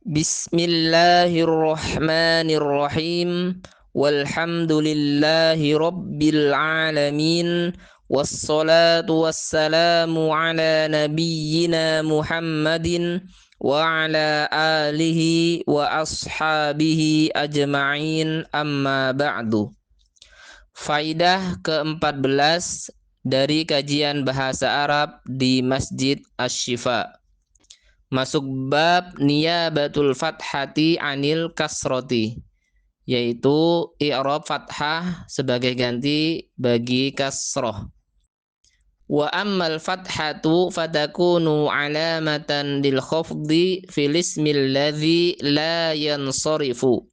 Bismillahirrahmanirrahim. Walhamdulillahi rabbil alamin. Wassalatu wassalamu ala nabiyyina Muhammadin wa ala alihi wa ashabihi ajma'in, amma ba'du. Faidah ke-14 dari kajian bahasa Arab di Masjid Asy-Syifa. Masuk bab niyabatul fathati anil kasroti, yaitu i'rab fathah sebagai ganti bagi kasroh. Wa ammal fathatu fatakunu alamatan lil khafdi fil ismil ladzi la yansarifu.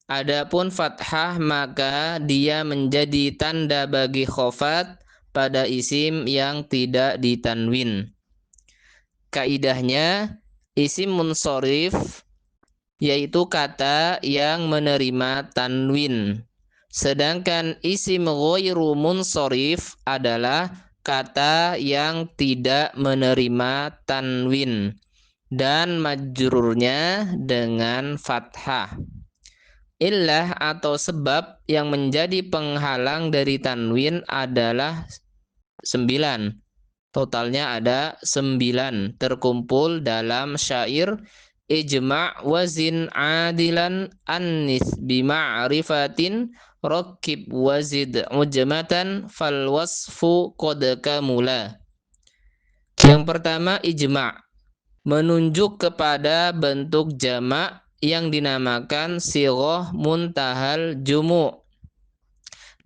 Adapun fathah maka dia menjadi tanda bagi khafat pada isim yang tidak ditanwin. Kaidahnya, isim munsharif yaitu kata yang menerima tanwin. Sedangkan isim ghairu munsharif adalah kata yang tidak menerima tanwin dan majrurnya dengan fathah. Illah atau sebab yang menjadi penghalang dari tanwin adalah 9. Totalnya ada 9, terkumpul dalam syair ijma' wazin adilan annis bima'rifatin rakib wazid ujmatan fal wasfu qad kamula. Yang pertama, ijma', menunjuk kepada bentuk jamak yang dinamakan sighah muntahal jumu'.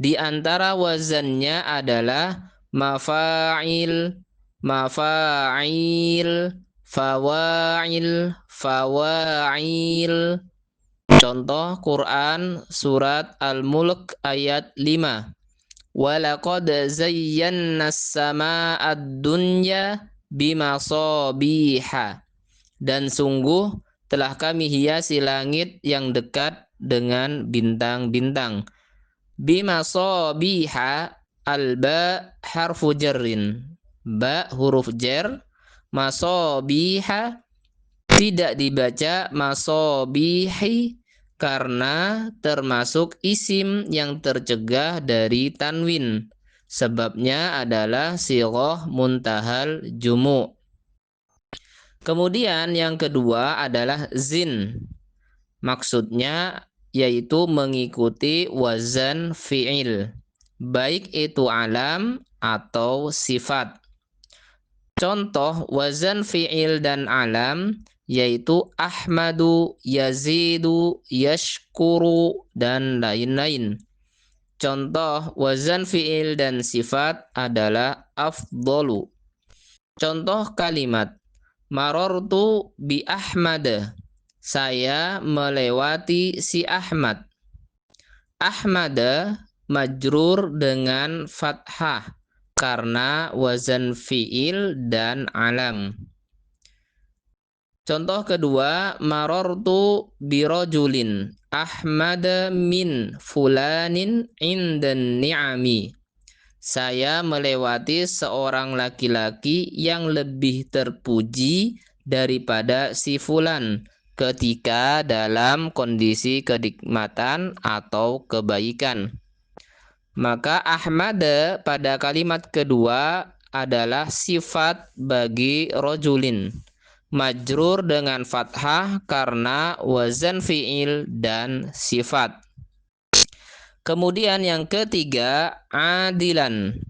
Di antara wazannya adalah mafa'il, mafa'il, fawa'il, fawa'il. Contoh Quran surat Al-Mulk ayat 5. Walaqad zayyana as-sama'ad dunya bimasabiha. Dan sungguh telah kami hiasi langit yang dekat dengan bintang-bintang. Bimasabiha, al-ba harfu jarrin, ba huruf jar, masabiha tidak dibaca masabihi karena termasuk isim yang tercegah dari tanwin. Sebabnya adalah sighah muntahal jumu'. Kemudian yang kedua adalah zin. Maksudnya yaitu mengikuti wazan fi'il, baik itu alam atau sifat. Contoh wazan fi'il dan alam yaitu ahmadu, yazidu, yashkuru, dan lain-lain. Contoh wazan fi'il dan sifat adalah afdolu. Contoh kalimat marartu bi ahmada, saya melewati si Ahmad. Ahmada majrur dengan fathah karena wazan fi'il dan alam. Contoh kedua, marartu birajulin ahmada min fulanin indan ni'ami. Saya melewati seorang laki-laki yang lebih terpuji daripada si fulan ketika dalam kondisi kenikmatan atau kebaikan. Maka ahmada pada kalimat kedua adalah sifat bagi rojulin, majrur dengan fathah karena wazan fi'il dan sifat. Kemudian yang ketiga, adilan.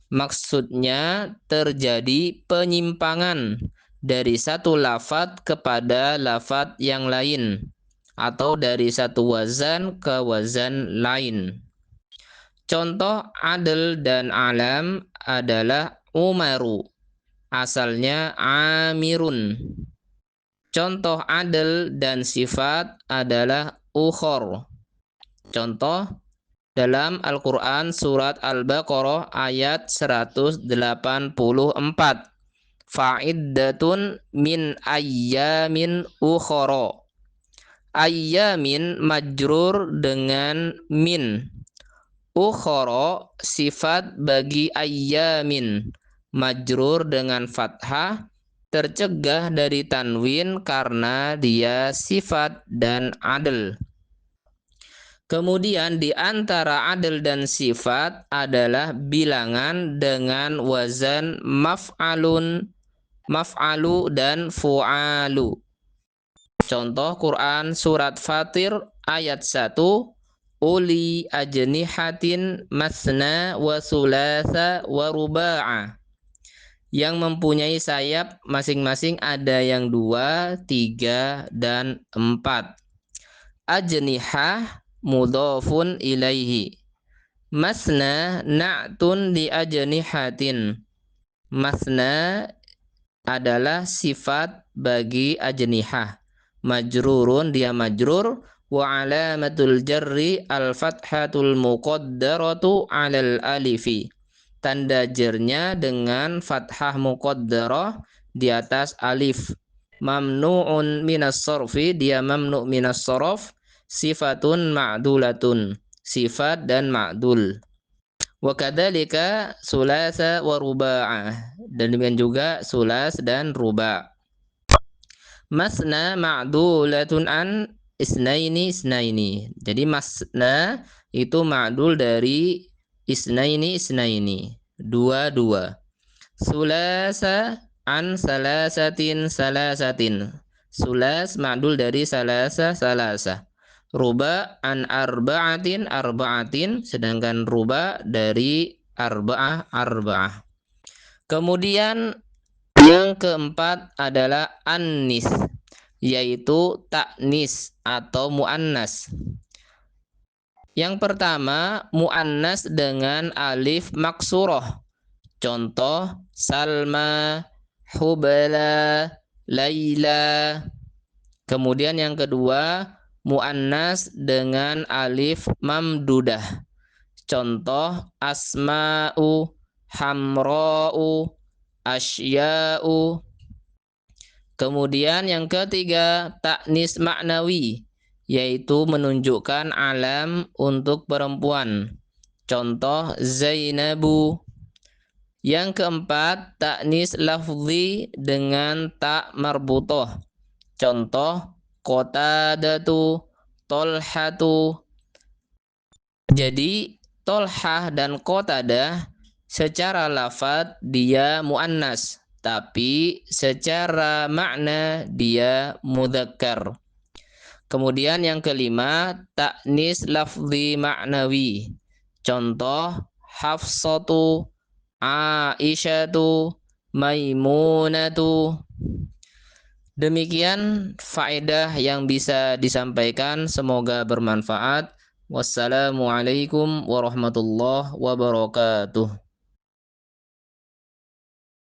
Maksudnya terjadi penyimpangan dari satu lafadz kepada lafadz yang lain atau dari satu wazan ke wazan lain. Contoh adl dan alam adalah umaru, asalnya amirun. Contoh adl dan sifat adalah ukhor. Contoh dalam Al-Quran surat Al-Baqarah ayat 184. Fa'iddatun min ayyamin ukhara. Ayyamin majrur dengan min. Ukhara sifat bagi ayyamin, majrur dengan fathah tercegah dari tanwin karena dia sifat dan adl. Kemudian di antara adl dan sifat adalah bilangan dengan wazan maf'alun, maf'alu dan fu'alu. Contoh Quran surat Fatir ayat 1, uli ajnihatin masna wa thulatha wa ruba'a. Yang mempunyai sayap masing-masing ada yang 2, 3, dan 4. Ajnihah mudhafun ilaihi. Masna na'tun li ajnihatin. Masna adalah sifat bagi ajnihah. Majrurun dia majrur, wa alamatul jarri al-fathatul muqaddaratu 'alal alifi. Tanda jernya dengan fathah muqaddarah di atas alif. Mamnu'un minas sorfi, dia mamnu' minas sorof. Sifatun ma'dulatun, sifat dan ma'dul. Wa kadzalika sulasa wa ruba'ah, dan demikian juga sulas dan ruba'. Masna ma'dulatun an isnaini isnaini. Jadi masna itu ma'dul dari isnaini isnaini, dua. Sulasa an salasatin salasatin. Sulas ma'dul dari salasa salasa. Ruba an arba'atin arba'atin, sedangkan ruba dari arba'ah arba'ah. Kemudian yang keempat adalah annis, yaitu taknis atau muannas. Yang pertama muannas dengan alif maksurah. Contoh Salma, Hubala, Laila. Kemudian yang kedua muannas dengan alif mamdudah. Contoh Asma'u, Hamra'u, Asya'u. Kemudian yang ketiga taknis maknawi, yaitu menunjukkan alam untuk perempuan. Contoh Zainabu. Yang keempat taknis lafzi dengan tak marbutoh. Contoh Qatadatu, Tolhatu. Jadi Tolhah dan Qatadah secara lafadz dia muannas, tapi secara makna dia mudzakkar. Kemudian yang kelima taknis lafzi maknawi. Contoh Hafsatu, Aisyatu, Maimunatu. Demikian faedah yang bisa disampaikan, semoga bermanfaat. Wassalamualaikum warahmatullahi wabarakatuh.